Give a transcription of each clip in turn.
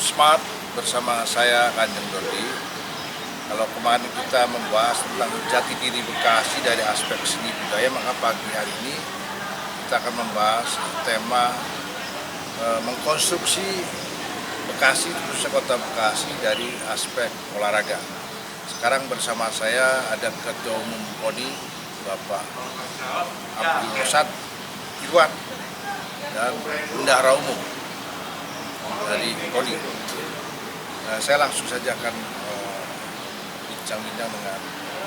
Smart bersama saya Kanjeng Dodi. Kalau kemarin kita membahas tentang jati diri Bekasi dari aspek seni budaya, maka pagi hari ini kita akan membahas tema mengkonstruksi Bekasi, khususnya kota Bekasi dari aspek olahraga. Sekarang bersama saya ada Ketua Umum KONI Bapak Abdul Rosad Irwan dan Bendahara Umum dari KONI. Saya langsung saja akan bincang-bincang dengan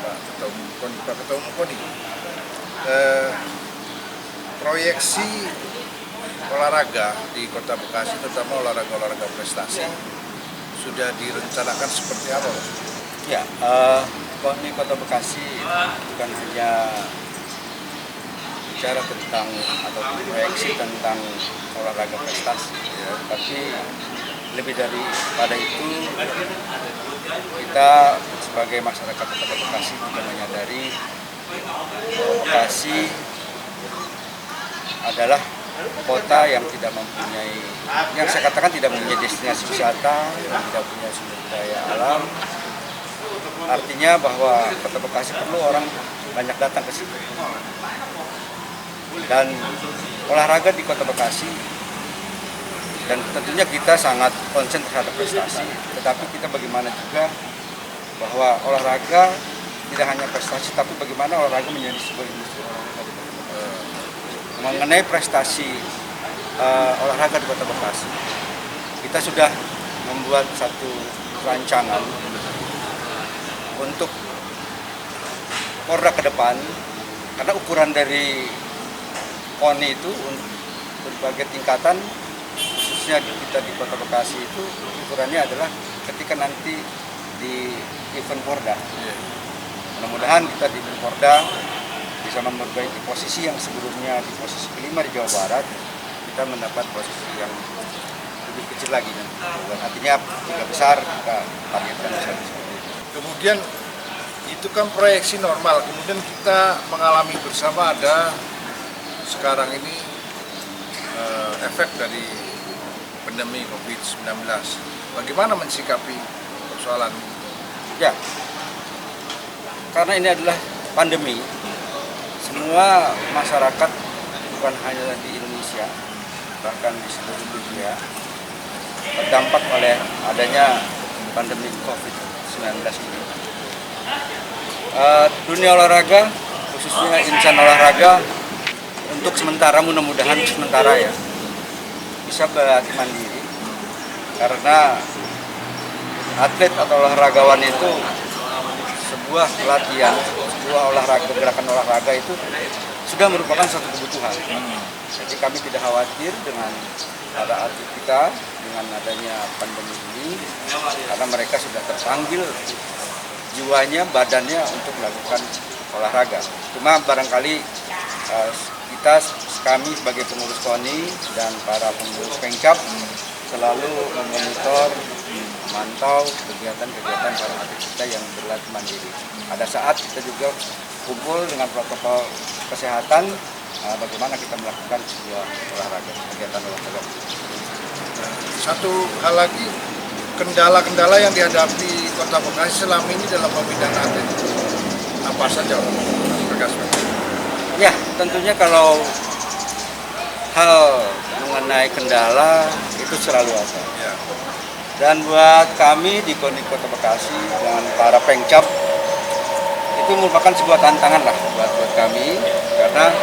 Pak Ketua Umum KONI. Pak Ketua Umum KONI, proyeksi olahraga di Kota Bekasi, terutama olahraga prestasi, sudah direncanakan seperti apa, Pak? Ya, KONI Kota Bekasi bukan hanya bicara tentang atau proyeksi tentang olahraga prestasi, ya, tapi lebih daripada itu kita sebagai masyarakat Kota Bekasi juga menyadari Bekasi adalah kota yang tidak mempunyai, yang saya katakan tidak mempunyai destinasi wisata, yang tidak punya sumber daya alam. Artinya bahwa Kota Bekasi perlu orang banyak datang ke situ. Dan olahraga di Kota Bekasi, dan tentunya kita sangat konsen terhadap prestasi, tetapi kita bagaimana juga bahwa olahraga tidak hanya prestasi, tapi bagaimana olahraga menjadi sebuah industri olahraga di Kota Bekasi. Mengenai prestasi olahraga di Kota Bekasi, kita sudah membuat satu rancangan untuk Porda ke depan, karena ukuran dari KONI itu berbagai tingkatan, khususnya kita di Kota Bekasi itu ukurannya adalah ketika nanti di event Porda. Mudah-mudahan kita di event Porda bisa memperbaiki posisi yang sebelumnya di posisi kelima di Jawa Barat, kita mendapat posisi yang lebih kecil lagi. Artinya tiga besar kita targetkan bisa. Kemudian itu kan proyeksi normal, kemudian kita mengalami bersama ada sekarang ini efek dari pandemi COVID-19. Bagaimana mensikapi persoalan itu? Ya, karena ini adalah pandemi, semua masyarakat bukan hanya di Indonesia, bahkan di seluruh dunia terdampak oleh adanya pandemi COVID-19 ini. Dunia olahraga, khususnya insan olahraga, untuk sementara, mudah-mudahan sementara ya, bisa berlatih mandiri, karena atlet atau olahragawan itu sebuah latihan, sebuah olahraga, gerakan olahraga itu sudah merupakan suatu kebutuhan. Jadi kami tidak khawatir dengan para atlet kita dengan adanya pandemi ini, karena mereka sudah terpanggil jiwanya, badannya untuk melakukan olahraga. Cuma barangkali kami sebagai pengurus KONI dan para pengurus Pengcap selalu memonitor, memantau kegiatan-kegiatan para atlet kita yang berlatih mandiri. Ada saat kita juga kumpul dengan protokol kesehatan, bagaimana kita melakukan sebuah olahraga, kegiatan olahraga. Satu hal lagi, kendala-kendala yang dihadapi Kota Bekasi selama ini dalam pembinaan atlet apa saja, Pak? Ya, tentunya kalau hal mengenai kendala itu selalu ada. Ya. Dan buat kami di KONI Kota Bekasi dengan para Pengcap itu merupakan sebuah tantangan lah buat kami, karena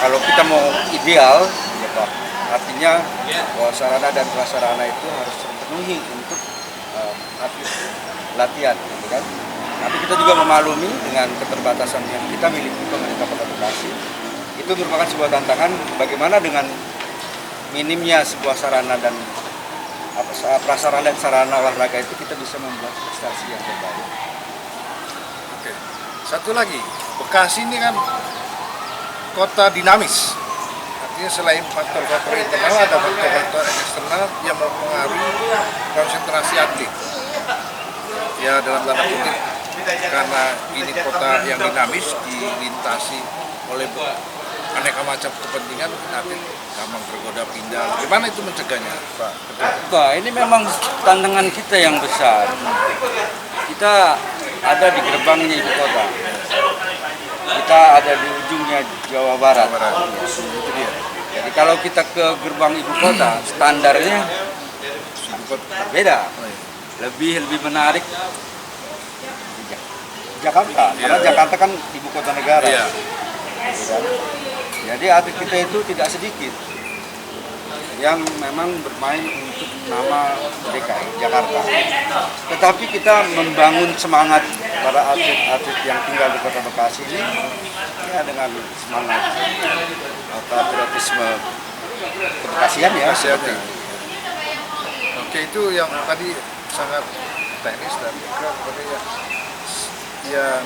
kalau kita mau ideal, ya Pak, artinya bahwa sarana dan prasarana itu harus terpenuhi untuk atlet latihan, gitu kan? Tapi kita juga memaklumi dengan keterbatasan yang kita miliki pemerintah Kota Bekasi, itu merupakan sebuah tantangan bagaimana dengan minimnya sebuah sarana dan prasarana dan sarana olahraga itu kita bisa membuat prestasi yang terbaik. Oke. Satu lagi, Bekasi ini kan kota dinamis. Artinya selain faktor-faktor internal, ada faktor-faktor eksternal yang mempengaruhi konsentrasi atlet. Ya dalam tanda kutip, karena ini kota yang dinamis dilintasi oleh aneka macam kepentingan atlet gampang tergoda pindah. Bagaimana itu mencegahnya, Pak Ketua? Wah, ini memang tantangan kita yang besar. Kita ada di gerbangnya ibu kota. Kita ada di ujungnya Jawa Barat. Itu dia. Jadi kalau kita ke gerbang ibu kota, standarnya Ibu kota. beda. Oh, iya. Lebih menarik di Jakarta. Karena Iya. Jakarta kan ibu kota negara. Iya. Jadi atlet kita itu tidak sedikit yang memang bermain untuk nama DKI Jakarta. Tetapi kita membangun semangat para atlet-atlet yang tinggal di Kota Bekasi ini ya dengan semangat patriotisme kebekasian ya. Seperti itu. Oke, itu yang tadi sangat teknis dan kepada yang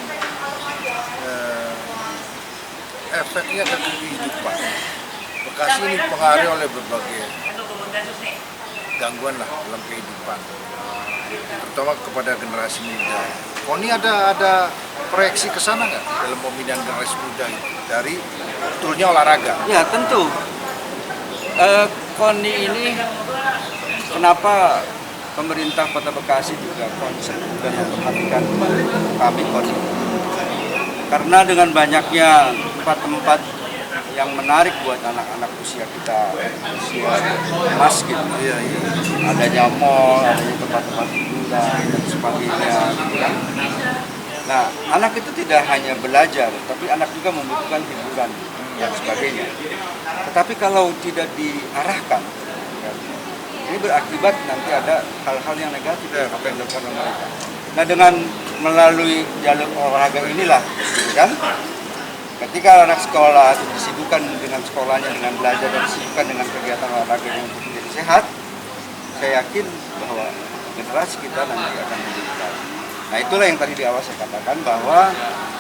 efeknya ke kehidupan. Bekasi ini dipengaruhi oleh berbagai gangguan lah dalam kehidupan, terutama kepada generasi muda. Koni ada proyeksi ke sana nggak dalam pembinaan generasi muda ini dari betulnya olahraga? Ya tentu. KONI ini kenapa pemerintah Kota Bekasi juga concern dan memperhatikan kami KONI? Karena dengan banyaknya tempat-tempat yang menarik buat anak-anak usia kita, usia emas gitu. Iya, iya. Adanya mall, adanya tempat-tempat hiburan dan sebagainya. Gitu kan. Nah, anak itu tidak hanya belajar, tapi anak juga membutuhkan hiburan dan sebagainya. Tetapi kalau tidak diarahkan, ya, ini berakibat nanti ada hal-hal yang negatif yang akan dilakukan oleh mereka. Nah, dengan melalui jalur olahraga inilah, gitu kan? Ketika anak sekolah disibukkan dengan sekolahnya, dengan belajar dan disibukkan dengan kegiatan olahraganya untuk menjadi sehat, saya yakin bahwa generasi kita nanti akan menjadi baik. Nah, itulah yang tadi di awal saya katakan bahwa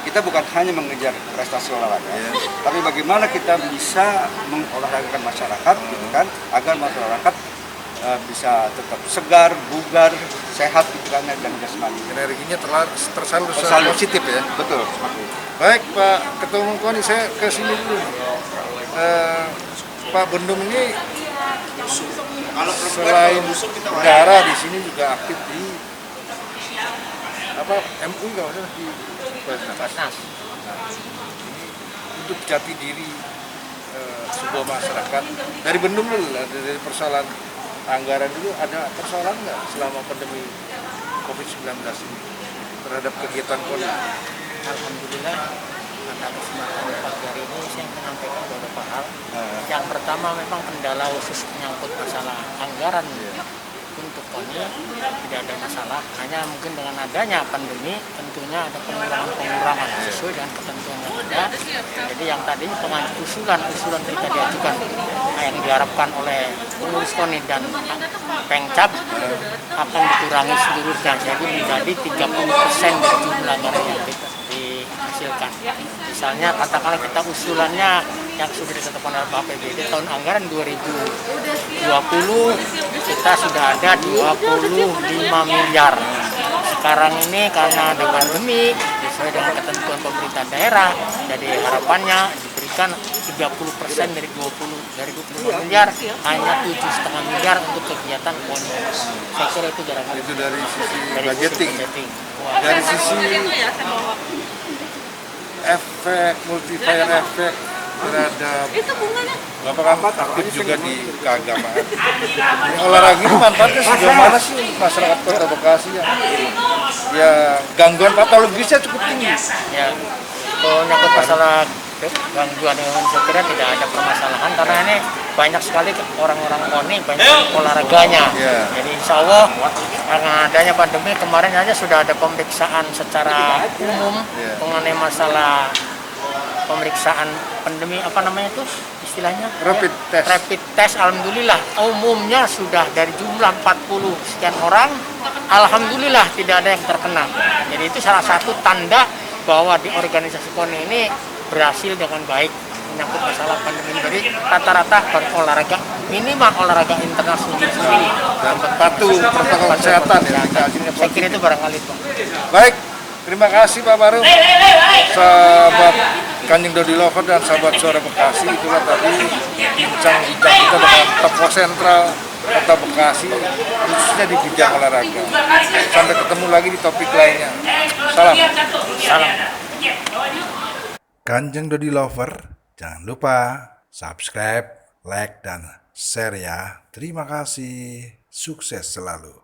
kita bukan hanya mengejar prestasi olahraga, tapi bagaimana kita bisa mengolahragakan masyarakat, gitu kan, agar masyarakat bisa tetap segar, bugar, sehat pikirannya dan jasmani. Energinya tersalur Tersalur. positif ya. Betul, seperti itu. Baik Pak Ketua Umum KONI, saya ke sini dulu. Pak Bendung ini selain negara di sini juga aktif di MUI kalau salah di Basnas. Untuk jati diri sebuah masyarakat dari Bendung dulu lah, dari persoalan anggaran dulu, ada persoalan nggak selama pandemi COVID-19 ini terhadap kegiatan KONI? Alhamdulillah, pada kesempatan pagi hari ini saya menyampaikan beberapa hal. Yang pertama memang kendala khusus menyangkut masalah anggaran untuk KONI tidak ada masalah. Hanya mungkin dengan adanya pandemi tentunya ada pengurangan sesuai dengan ketentuan yang ada. Jadi yang tadinya usulan kita diajukan yang diharapkan oleh pengurus KONI dan Pengcap akan dikurangi seluruhnya, jadi menjadi 30% dari jumlah anggaran yang dihasilkan. Misalnya katakanlah kita usulannya yang sudah ditetapkan oleh BPBD tahun anggaran 2020 kita sudah ada 25 miliar. Sekarang ini karena ada pandemi sesuai dengan ketentuan pemerintah daerah, jadi harapannya diberikan 30% dari 25 miliar, hanya 7,5 miliar untuk kegiatan KONI. Saya kira itu jarang. Itu dari sisi Dari budgeting. Wah. Dari sisi efek multiplier efek terhadap Bapak aktif juga di keagamaan. Ini olahraga ini manfaatnya sejauh mana sih untuk masyarakat Kota Bekasi ya gangguan patologisnya cukup tinggi. Ya, kalau nyangkut masalah gangguan saya kira tidak ada permasalahan karena ini banyak sekali orang-orang KONI banyak olahraganya. Jadi insya Allah karena adanya pandemi kemarin aja sudah ada pemeriksaan secara umum mengenai masalah pemeriksaan pandemi itu istilahnya Rapid test. Alhamdulillah umumnya sudah dari jumlah 40 sekian orang, alhamdulillah tidak ada yang terkena. Jadi itu salah satu tanda bahwa di organisasi KONI ini berhasil dengan baik menyangkut masalah pandemi. Jadi rata-rata berolahraga minimal olahraga internasional sendiri dan patuh protokol kesehatan ya. Saya kira itu barangkali Pak. Baik, terima kasih Pak Baru. Sahabat Kanjeng Dodi Lover dan sahabat Suara Bekasi, itulah tadi bincang-bincang kita dengan tokoh sentral Kota Bekasi, khususnya di bidang olahraga. Sampai ketemu lagi di topik lainnya. Salam. Salam. Kanjeng Dodi Lover, jangan lupa subscribe, like, dan share ya. Terima kasih. Sukses selalu.